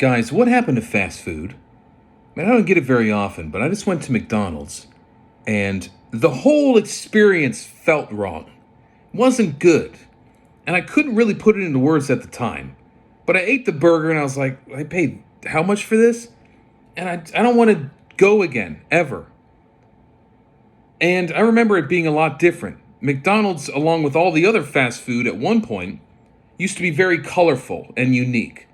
Guys, what happened to fast food? I don't get it very often, but I just went to McDonald's and the whole experience felt wrong. It wasn't good. And I couldn't really put it into words at the time. But I ate the burger and I was like, I paid how much for this? And I don't want to go again, ever. And I remember it being a lot different. McDonald's, along with all the other fast food at one point, used to be very colorful and unique.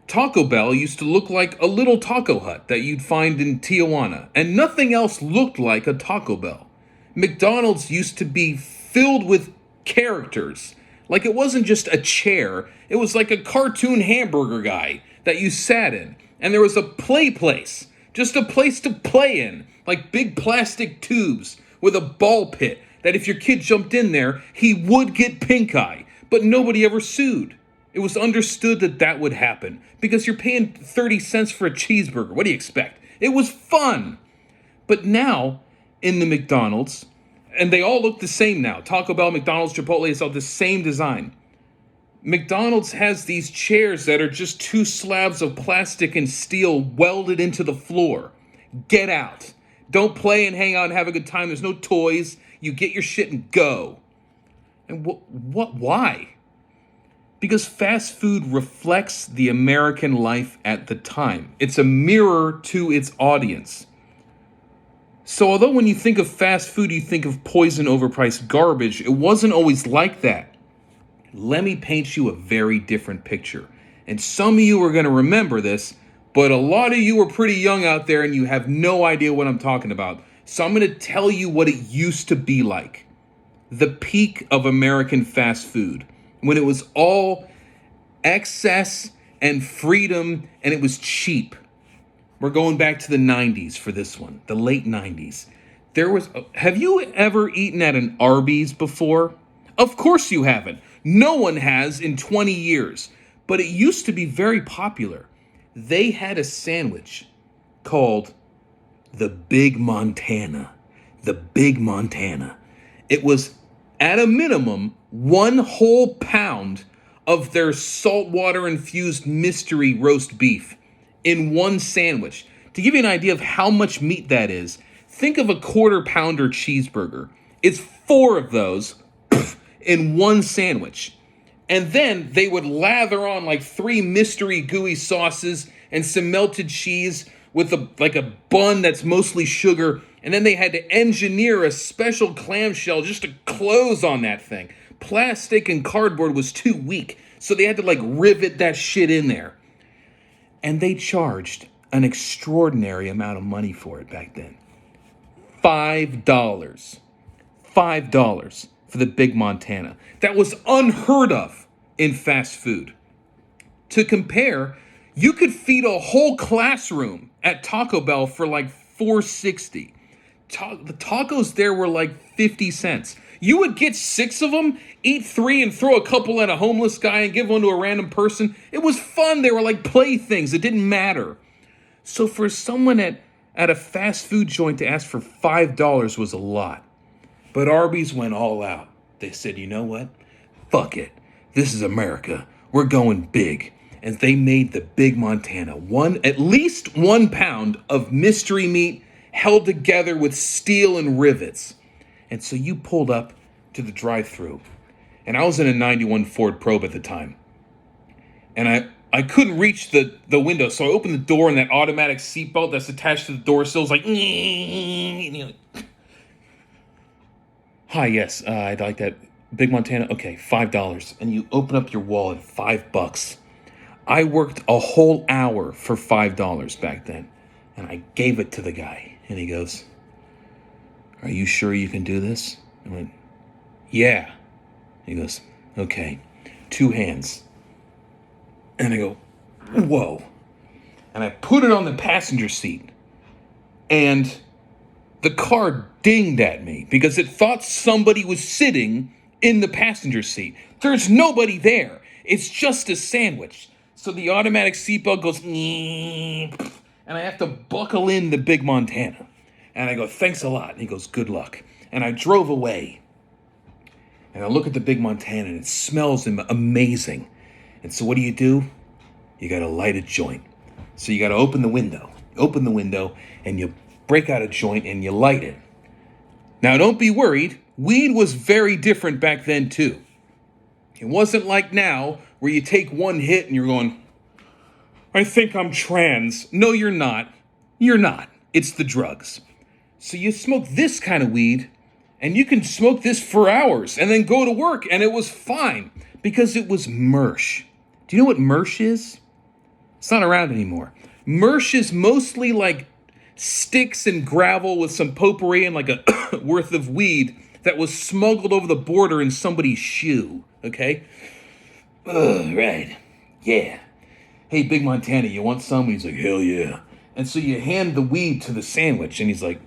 Taco Bell used to look like a little taco hut that you'd find in Tijuana, and nothing else looked like a Taco Bell. McDonald's used to be filled with characters. Like it wasn't just a chair, it was like a cartoon hamburger guy that you sat in. And there was a play place, just a place to play in, like big plastic tubes with a ball pit that if your kid jumped in there, he would get pink eye, but nobody ever sued. It was understood that that would happen because you're paying 30 cents for a cheeseburger. What do you expect? It was fun. But now, in the McDonald's, and they all look the same now. Taco Bell, McDonald's, Chipotle, it's all the same design. McDonald's has these chairs that are just two slabs of plastic and steel welded into the floor. Get out. Don't play and hang out and have a good time. There's no toys. You get your shit and go. And why? Because fast food reflects the American life at the time. It's a mirror to its audience. So although when you think of fast food, you think of poison overpriced garbage, it wasn't always like that. Let me paint you a very different picture. And some of you are going to remember this, but a lot of you are pretty young out there and you have no idea what I'm talking about. So I'm going to tell you what it used to be like. The peak of American fast food. When it was all excess and freedom and it was cheap. We're going back to the 90s for this one, the late 90s. Have you ever eaten at an Arby's before? Of course you haven't. No one has in 20 years. But it used to be very popular. They had a sandwich called the Big Montana. The Big Montana. It was, at a minimum, 1 whole pound of their saltwater infused mystery roast beef in one sandwich. To give you an idea of how much meat that is, think of a 1/4 pounder cheeseburger. It's 4 of those in one sandwich. And then they would lather on like 3 mystery gooey sauces and some melted cheese with a bun that's mostly sugar. And then they had to engineer a special clamshell just to close on that thing. Plastic and cardboard was too weak, so they had to rivet that shit in there. And they charged an extraordinary amount of money for it back then. $5. $5 for the Big Montana. That was unheard of in fast food. To compare, you could feed a whole classroom at Taco Bell for $4.60. The tacos there were 50 cents. You would get 6 of them, eat 3 and throw a couple at a homeless guy and give one to a random person. It was fun. They were like playthings. It didn't matter. So for someone at a fast food joint to ask for $5 was a lot. But Arby's went all out. They said, you know what? Fuck it. This is America. We're going big. And they made the Big Montana. At least 1 pound of mystery meat held together with steel and rivets. And so you pulled up to the drive-thru. And I was in a 91 Ford Probe at the time. And I couldn't reach the window, so I opened the door, and that automatic seatbelt that's attached to the door sill is like, hi, yes, I'd like that Big Montana. Okay, $5. And you open up your wallet, $5. I worked a whole hour for $5 back then. And I gave it to the guy. And he goes, are you sure you can do this? I went, yeah. He goes, okay, 2 hands. And I go, whoa. And I put it on the passenger seat. And the car dinged at me because it thought somebody was sitting in the passenger seat. There's nobody there. It's just a sandwich. So the automatic seatbelt goes, and I have to buckle in the Big Montana. And I go, thanks a lot. And he goes, good luck. And I drove away. And I look at the Big Montana and it smells amazing. And so what do? You got to light a joint. So you got to open the window. Open the window and you break out a joint and you light it. Now don't be worried. Weed was very different back then too. It wasn't like now where you take one hit and you're going, I think I'm trans. No, you're not. You're not. It's the drugs. So you smoke this kind of weed and you can smoke this for hours and then go to work and it was fine because it was mersh. Do you know what mersh is? It's not around anymore. Mersh is mostly like sticks and gravel with some potpourri and like a worth of weed that was smuggled over the border in somebody's shoe, okay? Right. Yeah. Hey, Big Montana, you want some? And he's like, hell yeah. And so you hand the weed to the sandwich and he's like,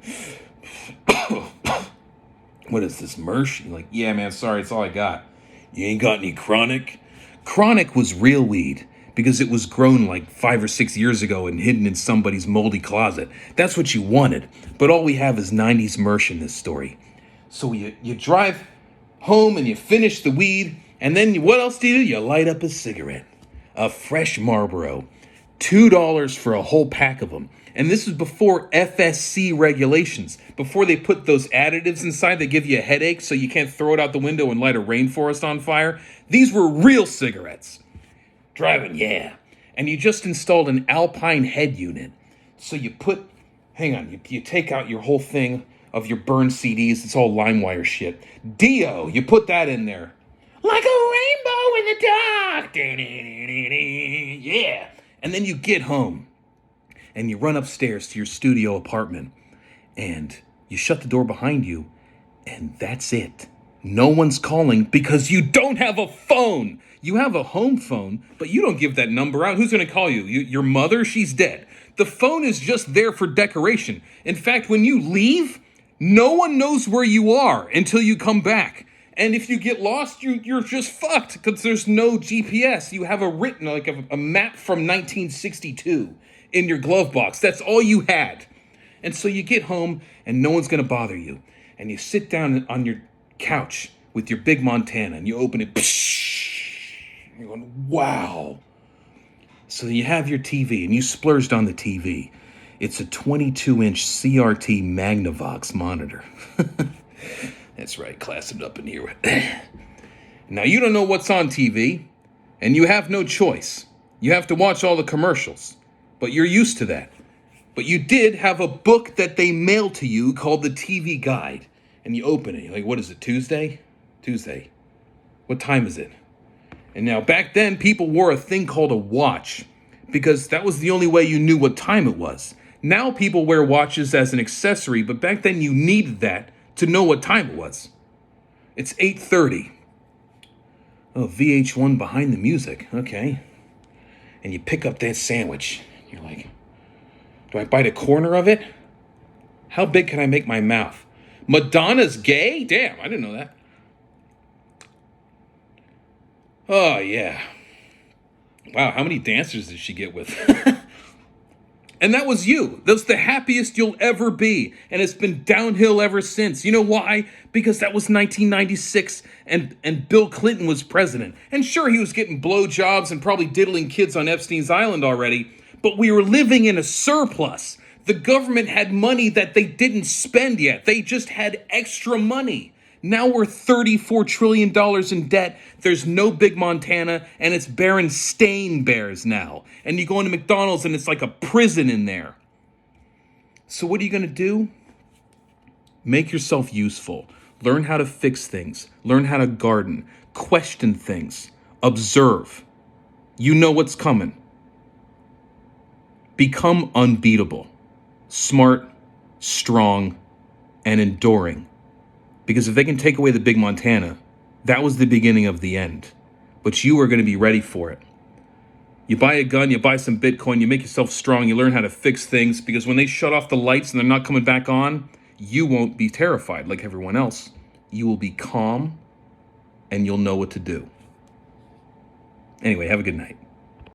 what is this, mersh? You're like, yeah, man, sorry, it's all I got. You ain't got any chronic? Chronic was real weed because it was grown like 5 or 6 years ago and hidden in somebody's moldy closet. That's what you wanted. But all we have is 90s mersh in this story. So you drive home and you finish the weed, and then what else do? You light up a cigarette. A fresh Marlboro. $2 for a whole pack of them. And this is before FSC regulations. Before they put those additives inside that give you a headache so you can't throw it out the window and light a rainforest on fire. These were real cigarettes. Driving, yeah. And you just installed an Alpine head unit. So you put, hang on, you take out your whole thing of your burned CDs. It's all LimeWire shit. Dio, you put that in there. Like a rainbow in the dark. Yeah. And then you get home and you run upstairs to your studio apartment and you shut the door behind you and that's it. No one's calling because you don't have a phone. You have a home phone, but you don't give that number out. Who's going to call you? Your mother? She's dead. The phone is just there for decoration. In fact, when you leave, no one knows where you are until you come back. And if you get lost, you're just fucked because there's no GPS. You have a map from 1962 in your glove box. That's all you had. And so you get home and no one's going to bother you. And you sit down on your couch with your Big Montana and you open it. You're going, wow. So you have your TV and you splurged on the TV. It's a 22-inch CRT Magnavox monitor. That's right, class it up in here. Now, you don't know what's on TV, and you have no choice. You have to watch all the commercials, but you're used to that. But you did have a book that they mailed to you called the TV Guide, and you open it. You're like, what is it, Tuesday? Tuesday. What time is it? And now, back then, people wore a thing called a watch, because that was the only way you knew what time it was. Now people wear watches as an accessory, but back then you needed that to know what time it was. It's 8:30. Oh, VH1 behind the music. Okay. And you pick up that sandwich. You're like, do I bite a corner of it? How big can I make my mouth? Madonna's gay? Damn, I didn't know that. Oh, yeah. Wow, how many dancers did she get with? And that was you. That was the happiest you'll ever be. And it's been downhill ever since. You know why? Because that was 1996 and Bill Clinton was president. And sure, he was getting blowjobs and probably diddling kids on Epstein's Island already. But we were living in a surplus. The government had money that they didn't spend yet. They just had extra money. Now we're $34 trillion in debt. There's no Big Montana, and it's Berenstain Bears now. And you go into McDonald's, and it's like a prison in there. So what are you going to do? Make yourself useful. Learn how to fix things. Learn how to garden. Question things. Observe. You know what's coming. Become unbeatable. Smart, strong, and enduring. Because if they can take away the Big Montana, that was the beginning of the end. But you are going to be ready for it. You buy a gun, you buy some Bitcoin, you make yourself strong, you learn how to fix things, because when they shut off the lights and they're not coming back on, you won't be terrified like everyone else. You will be calm, and you'll know what to do. Anyway, have a good night.